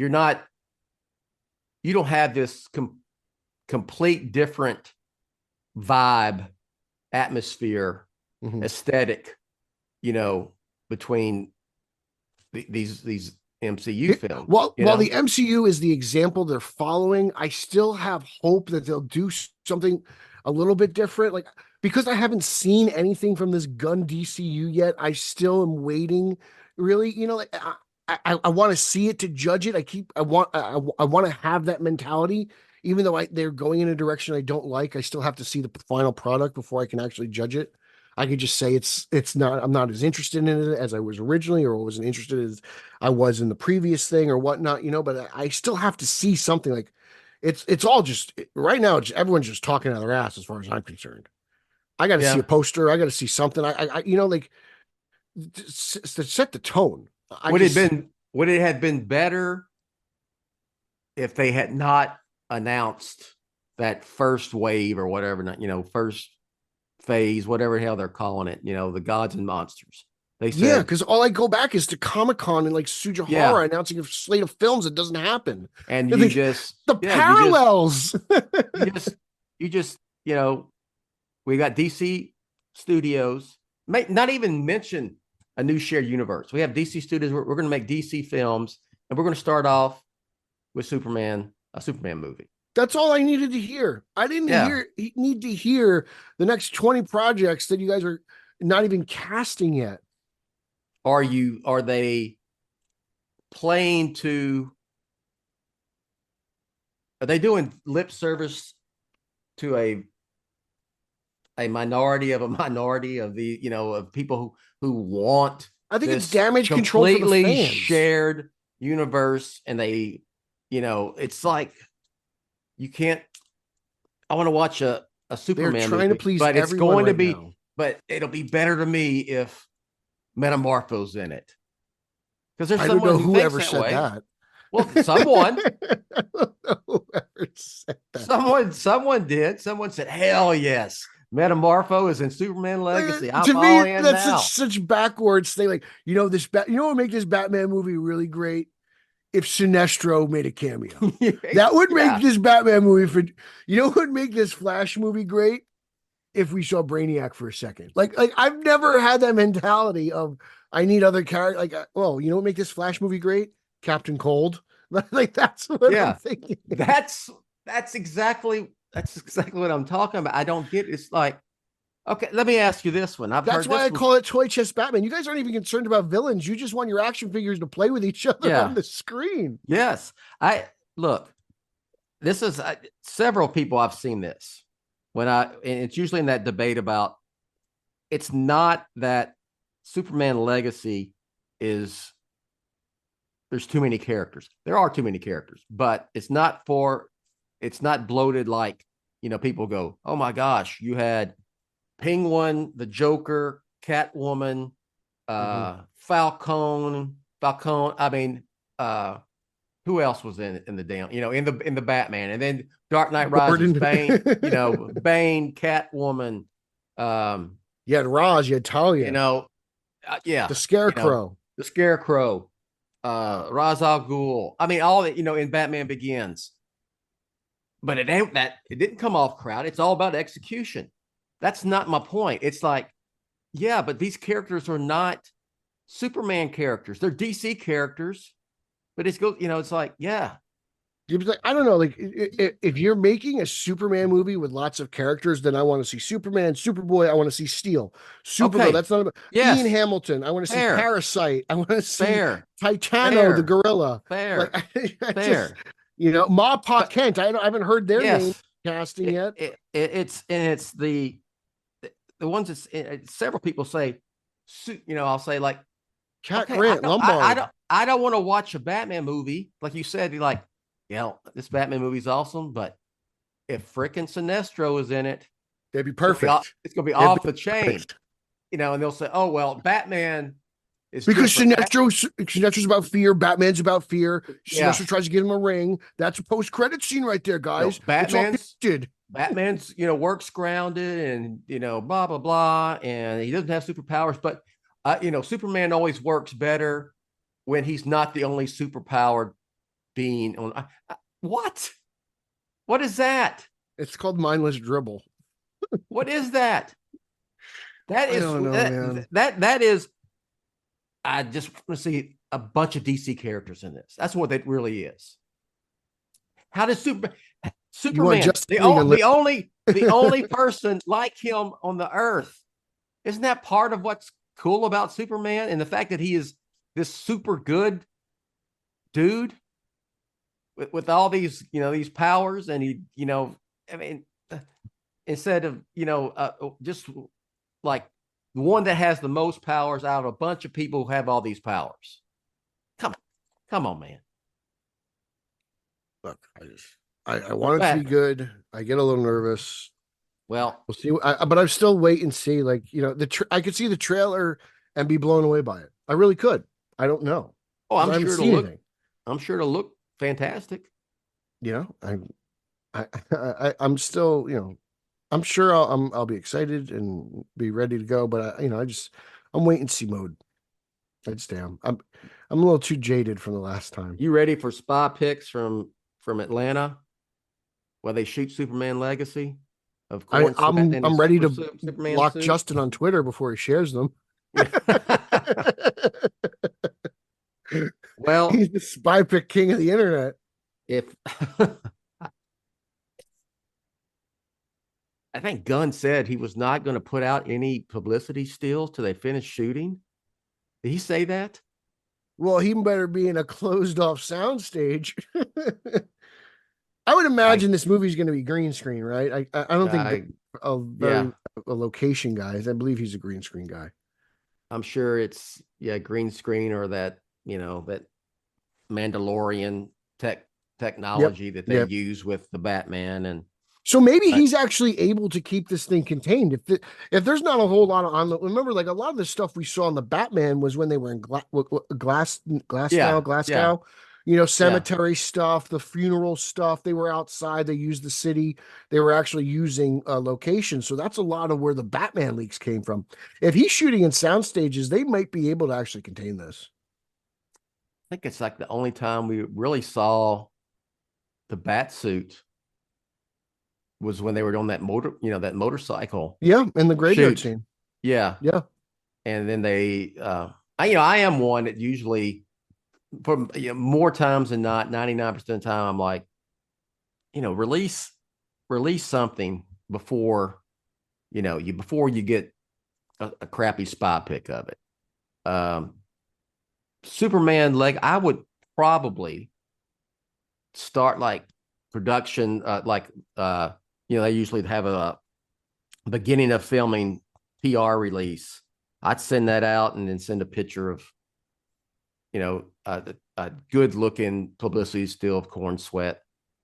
don't have this complete different vibe, atmosphere, aesthetic, between these MCU films. While the MCU is the example they're following, I still have hope that they'll do something a little bit different. Like, because I haven't seen anything from this Gunn DCU yet, I still am waiting. Really, I want to see it to judge it. I want to have that mentality, even though they're going in a direction I don't like. I still have to see the final product before I can actually judge it. I could just say it's not. I'm not as interested in it as I was originally, or wasn't interested as I was in the previous thing, or whatnot. But I still have to see something. Like, it's all just right now. Everyone's just talking out of their ass, as far as I'm concerned. I got to see a poster. I got to see something. Like, to set the tone. Would it have been better if they had not announced that first wave or whatever, first phase, whatever the hell they're calling it, the Gods and Monsters? They said, because all I go back is to Comic-Con and like Sujihara announcing a slate of films that doesn't happen. And parallels. We got DC Studios not even mention a new shared universe. We have DC Studios. We're going to make DC films, and we're going to start off with Superman, a Superman movie. That's all I needed to hear. I didn't need to hear the next 20 projects that you guys are not even casting yet. Are they playing to, are they doing lip service to a minority of the, of people who want, I think it's damage control for the completely fans. shared universe, and they, it's like you can't. I want to watch a Superman They're trying movie, to please but it's everyone going to right be, now. but it'll be better to me if Metamorpho's in it, because there's I don't someone know who who thinks ever that said way. that. Well, someone, I don't know whoever said that. someone did. Someone said, "Hell yes, Metamorpho is in Superman Legacy." I'm To all me, in that's now. such backwards thing. Like, what would make this Batman movie really great? If Sinestro made a cameo. That would make this Batman movie what would make this Flash movie great? If we saw Brainiac for a second. Like I've never had that mentality of I need other characters. Like, what make this Flash movie great? Captain Cold. Like that's what I'm thinking. That's exactly what I'm talking about. I don't get it. It's like, okay, let me ask you this one. That's why I call it Toy Chest Batman. You guys aren't even concerned about villains. You just want your action figures to play with each other on the screen. Yes. Look, this is several people I've seen this and it's usually in that debate about, it's not that Superman Legacy there's too many characters. There are too many characters, but it's not bloated like, people go, oh my gosh, you had Penguin, the Joker, Catwoman, Falcone. I mean, who else was in the damn, in the Batman, and then Dark Knight Rises, Bane, Bane, Catwoman. You had Ra's, you had Talia. The Scarecrow. The Scarecrow. Ra's al Ghul. I mean, all that, in Batman Begins. But it didn't come off crowd. It's all about execution. That's not my point. It's like, yeah, but these characters are not Superman characters. They're DC characters. But it's like, yeah. I don't know. Like, if you're making a Superman movie with lots of characters, then I want to see Superman, Superboy. I want to see Steel, Supergirl. Okay. That's not about Ian Hamilton. I want to see Parasite. I want to see Titano, the gorilla. Fair. Fair. Ma Pa Kent. I haven't heard their name casting yet. It's the ones that several people say. I'll say like Cat Grant, Lombard. I don't want to watch a Batman movie like you said. You're like, this Batman movie's awesome, but if frickin' Sinestro is in it, it'd be perfect. It's gonna be off the chain, and they'll say, "Oh well, Batman is because Sinestro's about fear. Batman's about fear. Sinestro tries to get him a ring. That's a post-credit scene right there, guys. Batman's works grounded and blah blah blah, and he doesn't have superpowers, but Superman always works better when he's not the only superpowered being on. What is that? It's called mindless dribble. What is that? That is, I don't know, man. That is, I just want to see a bunch of DC characters in this. That's what it really is. How does Superman, the only person like him on the earth? Isn't that part of what's cool about Superman, and the fact that he is this super good dude with all these, these powers, and he, instead of, just like the one that has the most powers out of a bunch of people who have all these powers. Come on, man. Look, I want it to be good. I get a little nervous. Well, we'll see. But I'm still wait and see. Like, I could see the trailer and be blown away by it. I really could. I don't know. Oh, I'm sure it'll look fantastic. I'm still, I'm sure I'll be excited and be ready to go. But I'm wait and see mode. I just am. I'm a little too jaded from the last time. You ready for spy pics from Atlanta, where they shoot Superman Legacy? of corn sweat in I'm his ready to Superman block suit. Justin on Twitter before he shares them. Well, He's the spy pick king of the internet. if I think Gunn said he was not going to put out any publicity stills till they finish shooting. Did he say that? Well, he better be in a closed off soundstage. I would imagine this movie's going to be green screen, right? I don't think yeah, a location guy. I believe he's a green screen guy. I'm sure it's green screen or that that Mandalorian technology that they use with the Batman. And so maybe he's actually able to keep this thing contained. If there's not a whole lot on the, remember, like a lot of the stuff we saw in the Batman was when they were in Glasgow, cemetery stuff, the funeral stuff. They were outside. They used the city. They were actually using locations. So that's a lot of where the Batman leaks came from. If he's shooting in sound stages, they might be able to actually contain this. I think it's like the only time we really saw the bat suit was when they were on that motorcycle. Yeah, in the graveyard scene. Yeah. Yeah. And then they I am one that usually for more times than not, 99% of the time, I'm like, release something before you get a crappy spy pick of it. Superman I would probably start like production, they usually have a beginning of filming PR release. I'd send that out and then send a picture of, a good looking publicity still of Corn Sweat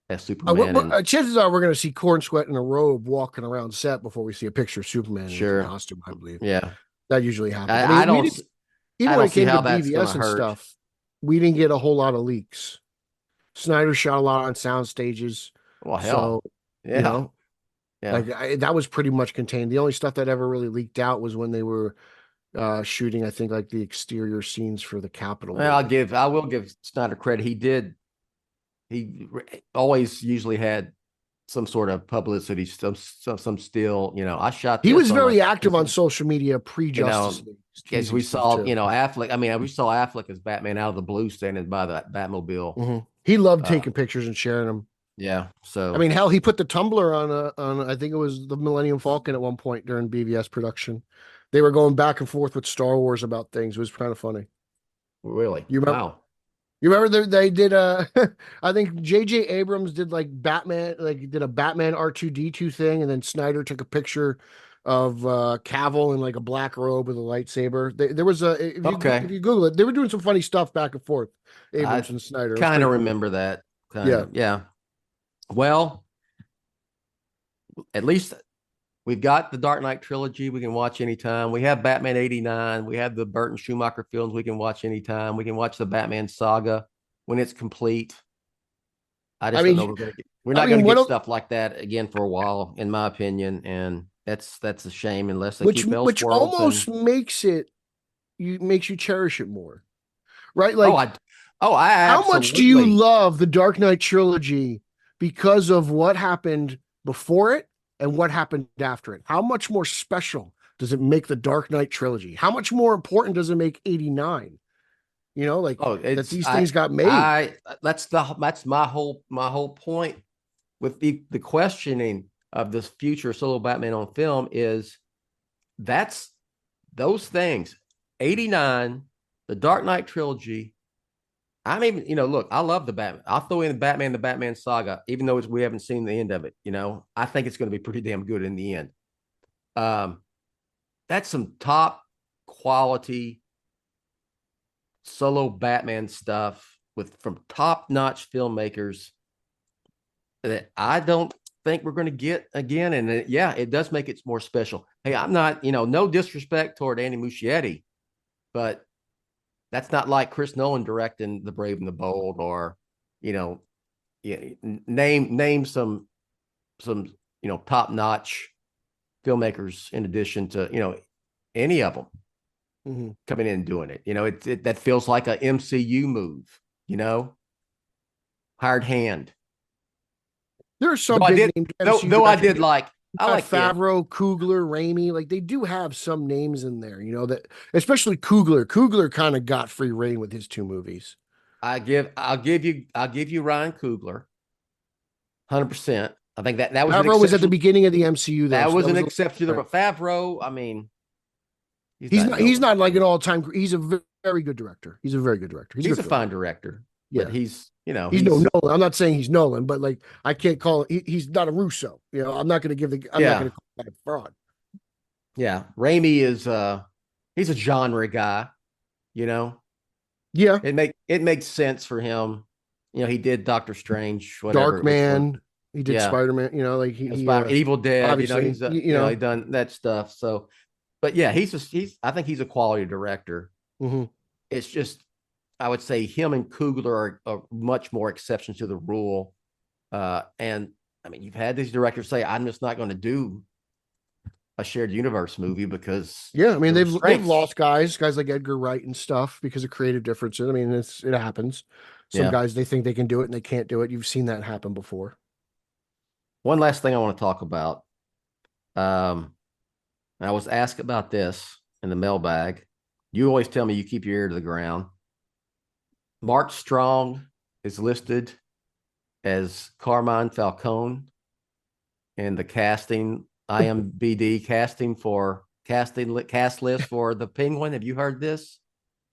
as Superman. Chances are we're going to see Corn Sweat in a robe walking around set before we see a picture of Superman in his costume, I believe. Yeah. That usually happens. I don't even when it came to that's BVS and stuff, we didn't get a whole lot of leaks. Snyder shot a lot on sound stages. Well, hell. So, that was pretty much contained. The only stuff that ever really leaked out was when they were shooting, I think, like the exterior scenes for the Capitol. Well, I will give Snyder credit. He always usually had some sort of publicity, some still, I shot. He was very active on social media pre-Justice League. As we saw, Affleck. I mean, we saw Affleck as Batman out of the blue standing by that Batmobile. Mm-hmm. He loved taking pictures and sharing them. Yeah. So I mean, hell, he put the Tumblr on I think it was the Millennium Falcon at one point during BVS production. They were going back and forth with Star Wars about things. It was kind of funny. Really? You remember? Wow. You remember they did I think J.J. Abrams did like Batman, did a Batman R2-D2 thing, and then Snyder took a picture of Cavill in like a black robe with a lightsaber. There was if you Google it, they were doing some funny stuff back and forth. Abrams and Snyder. Kind of remember that. Yeah. Well, at least we've got the Dark Knight trilogy we can watch anytime. We have Batman 89. We have the Burton Schumacher films we can watch anytime. We can watch the Batman saga when it's complete. I don't know we're not going to get stuff like that again for a while, in my opinion, and that's a shame unless they keep Elseworlds. Which almost makes you cherish it more, right? Like, how much do you love the Dark Knight trilogy because of what happened before it and what happened after it? How much more special does it make the Dark Knight trilogy? How much more important does it make 89? That these things got made. That's my whole point with the questioning of this future solo Batman on film is that's those things. 89, the Dark Knight trilogy. I'm even, look, I love the Batman. I'll throw in the Batman saga, even though we haven't seen the end of it. I think it's going to be pretty damn good in the end. That's some top quality solo Batman stuff from top-notch filmmakers that I don't think we're going to get again. And it does make it more special. Hey, I'm not, no disrespect toward Andy Muschietti, but that's not like Chris Nolan directing The Brave and the Bold, or, name some top-notch filmmakers in addition to, any of them coming in and doing it. That feels like a MCU move, hired hand. There are some though I did like I like it. Favreau, Coogler, Ramey, like they do have some names in there, that especially Coogler. Coogler kind of got free reign with his 2 movies. I'll give you Ryan Coogler, 100%. I think that was an Favreau was at the exception. beginning of the MCU though. That so was an a- exception there, but Favreau, I mean, He's not like an all-time. He's a very good director. He's a very good director. He's good a fine director, Yeah. but he's no Nolan. I'm not saying he's Nolan, but like I can't call it. He's not a Russo. I'm not going to I'm not going to call that a fraud. Yeah, Raimi is he's a genre guy. Yeah, it makes sense for him. He did Doctor Strange, whatever. Darkman. He did Spider-Man. Like he Evil Dead. Obviously, He's he done that stuff. So, but yeah, I think he's a quality director. Mm-hmm. It's just, I would say him and Coogler are much more exceptions to the rule. And I mean, you've had these directors say, I'm just not going to do a shared universe movie because I mean they've lost guys like Edgar Wright and stuff because of creative differences. I mean, it happens. Some guys, they think they can do it and they can't do it. You've seen that happen before. One last thing I want to talk about. I was asked about this in the mailbag. You always tell me you keep your ear to the ground. Mark Strong is listed as Carmine Falcone in the casting IMDb cast list for the Penguin. Have you heard this?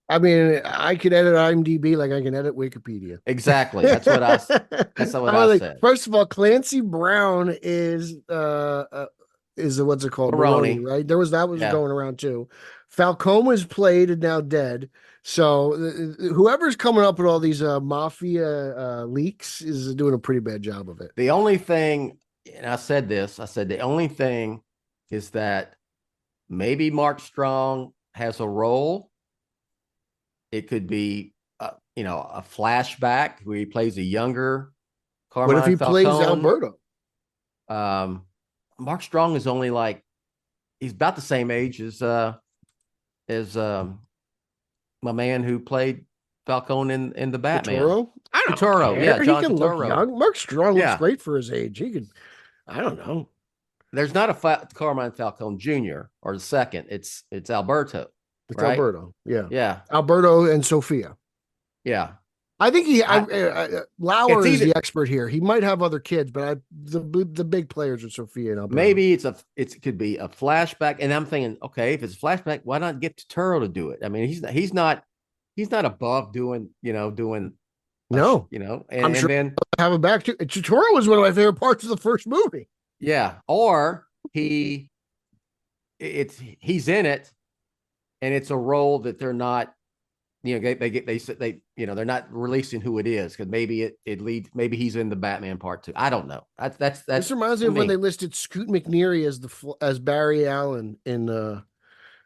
I mean, I can edit IMDb like I can edit Wikipedia. Exactly. That's what I said. First of all, Clancy Brown is what's it called? Maroney, right? That was going around too. Falcone was played and now dead. So whoever's coming up with all these mafia leaks is doing a pretty bad job of it. The only thing, and I said the only thing is that maybe Mark Strong has a role. It could be, a flashback where he plays a younger Carmine What if he Falcone. plays Alberto? Mark Strong is only he's about the same age as my man who played Falcone in the Batman. Turturro? I don't Turturro, care. yeah, John he can Turturro. look young. Mark Strong looks great for his age. He could, I don't know. There's not a Carmine Falcone Jr. or the second. It's Alberto. It's right? Alberto. Yeah. Yeah. Alberto and Sophia. Yeah. I think Lauer is the expert here. He might have other kids, but the big players are Sophia and Alberto. Maybe it could be a flashback, and I'm thinking, okay, if it's a flashback, why not get Turturro to do it? I mean, he's not above doing. No, and, I'm sure then have him back too. Turturro was one of my favorite parts of the first movie. Yeah, or he's in it, and it's a role that they're not. They're not releasing who it is because maybe it leads. Maybe he's in the Batman Part 2. I don't know. That's. This reminds me of when they listed Scoot McNairy as Barry Allen in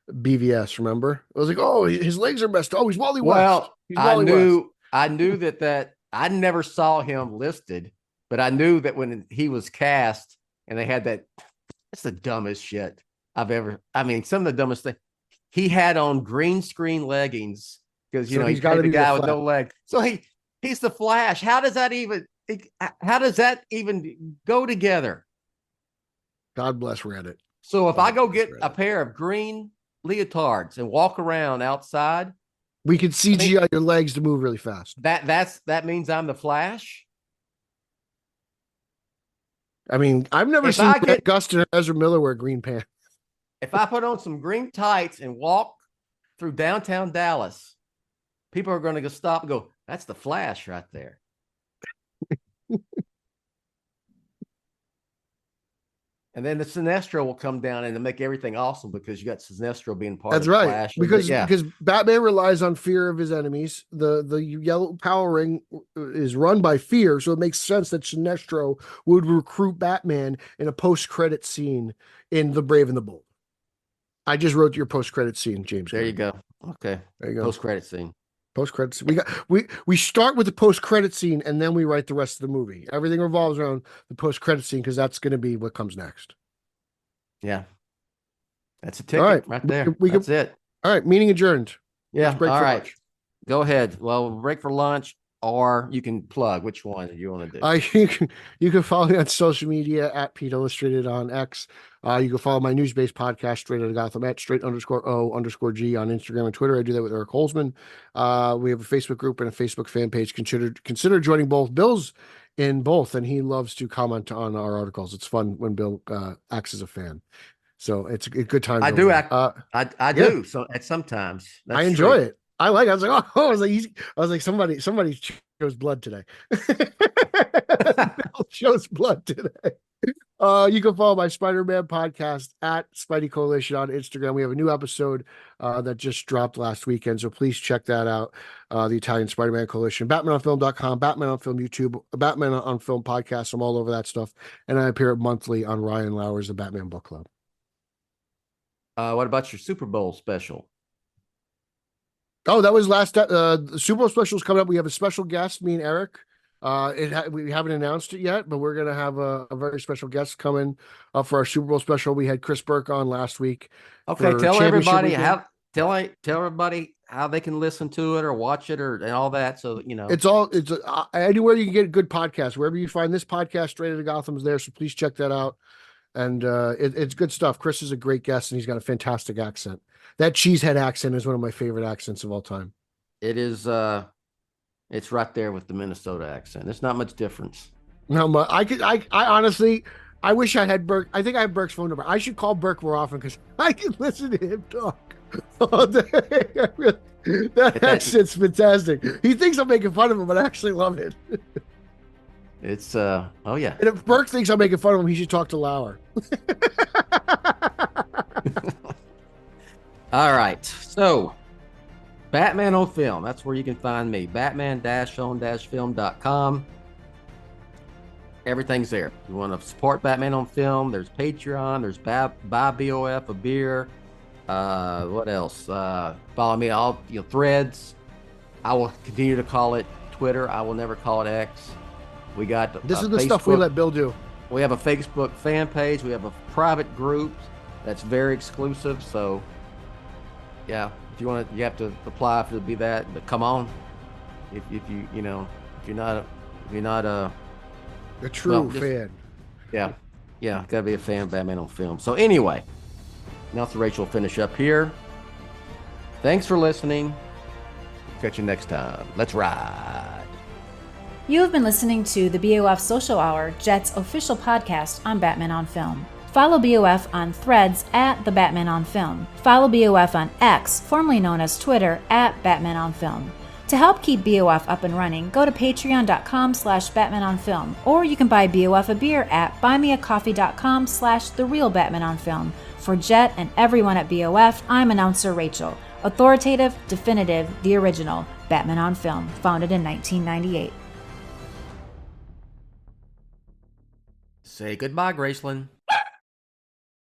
BVS. Remember? I was like, oh, his legs are messed. Oh, he's Wally West. Well, He's Wally West. I knew that I never saw him listed, but I knew that when he was cast and they had that. That's the dumbest shit I've ever. I mean, some of the dumbest thing. He had on green screen leggings. Because he's got to be the guy with no leg, so he's the Flash. How does that even go together? God bless Reddit. So if I go get a pair of green leotards and walk around outside, we could CGI your legs to move really fast. That means I'm the Flash. I mean, I've never seen Grant Gustin or Ezra Miller wear green pants. If I put on some green tights and walk through downtown Dallas. People are going to stop and go, that's the Flash right there. And then the Sinestro will come down and make everything awesome because you got Sinestro being part of the Flash. Because Batman relies on fear of his enemies. The yellow power ring is run by fear, so it makes sense that Sinestro would recruit Batman in a post-credit scene in The Brave and the Bold. I just wrote your post-credit scene, James. There you go. Okay. There you go. Post-credit scene. Post-credits. We start with the post-credit scene and then we write the rest of the movie. Everything revolves around the post-credit scene because that's going to be what comes next. Yeah. That's a ticket right there. That's it. All right. Meeting adjourned. Yeah. Let's break all for right. lunch. Go ahead. Well, we'll break for lunch. or you can plug which one you want to do. You can follow me on social media at Pete Illustrated on X. You can follow my news-based podcast, Straight Outta Gotham, at straight_O_G on Instagram and Twitter. I do that with Eric Holzman. We have a Facebook group and a Facebook fan page. Consider joining both. Bill's in both, and he loves to comment on our articles. It's fun when Bill acts as a fan. So it's a good time. I do act. I do. So at sometimes I enjoy it. I like it. I was like, oh, I was like, somebody shows blood today. Bill shows blood today. You can follow my Spider-Man podcast at Spidey Coalition on Instagram. We have a new episode that just dropped last weekend, so please check that out. The Italian Spider-Man Coalition, BatmanOnFilm.com, Batman on Film YouTube, Batman on Film podcast. I'm all over that stuff, and I appear monthly on Ryan Lauer's The Batman Book Club. What about your Super Bowl special? Oh, that was last. The Super Bowl special is coming up. We have a special guest, me and Eric. We haven't announced it yet, but we're gonna have a very special guest coming up for our Super Bowl special. We had Chris Burke on last week. Okay, tell everybody how they can listen to it or watch it and all that. So it's anywhere you can get a good podcast. Wherever you find this podcast, Straight Outta Gotham is there. So please check that out. And it's good stuff. Chris is a great guest, and he's got a fantastic accent. That cheesehead accent is one of my favorite accents of all time. It is. It's right there with the Minnesota accent. There's not much difference. No, I honestly, I wish I had Burke. I think I have Burke's phone number. I should call Burke more often because I can listen to him talk all day. That accent's fantastic. He thinks I'm making fun of him, but I actually love it. It's oh yeah. And if Burke thinks I'm making fun of him, he should talk to Lauer. All right. So Batman on Film. That's where you can find me. Batman-on-film.com. Everything's there. You want to support Batman on Film? There's Patreon. There's buy BOF a beer. What else? Follow me all Threads. I will continue to call it Twitter. I will never call it X. We got this is the stuff we let Bill do. We have a Facebook fan page. We have a private group that's very exclusive. So yeah, if you want to, you have to apply to be that. But come on, if you're not a true fan. Yeah, gotta be a fan of Batman on Film. So anyway, now so Rachel will finish up here. Thanks for listening. Catch you next time. Let's ride. You have been listening to the BOF Social Hour, Jet's official podcast on Batman on Film. Follow BOF on Threads at The Batman on Film. Follow BOF on X, formerly known as Twitter, at Batman on Film. To help keep BOF up and running, go to patreon.com/BatmanOnFilm, or you can buy BOF a beer at buymeacoffee.com/TheRealBatmanOnFilm. For Jet and everyone at BOF, I'm announcer Rachel. Authoritative, definitive, the original, Batman on Film, founded in 1998. Say goodbye, Graceland.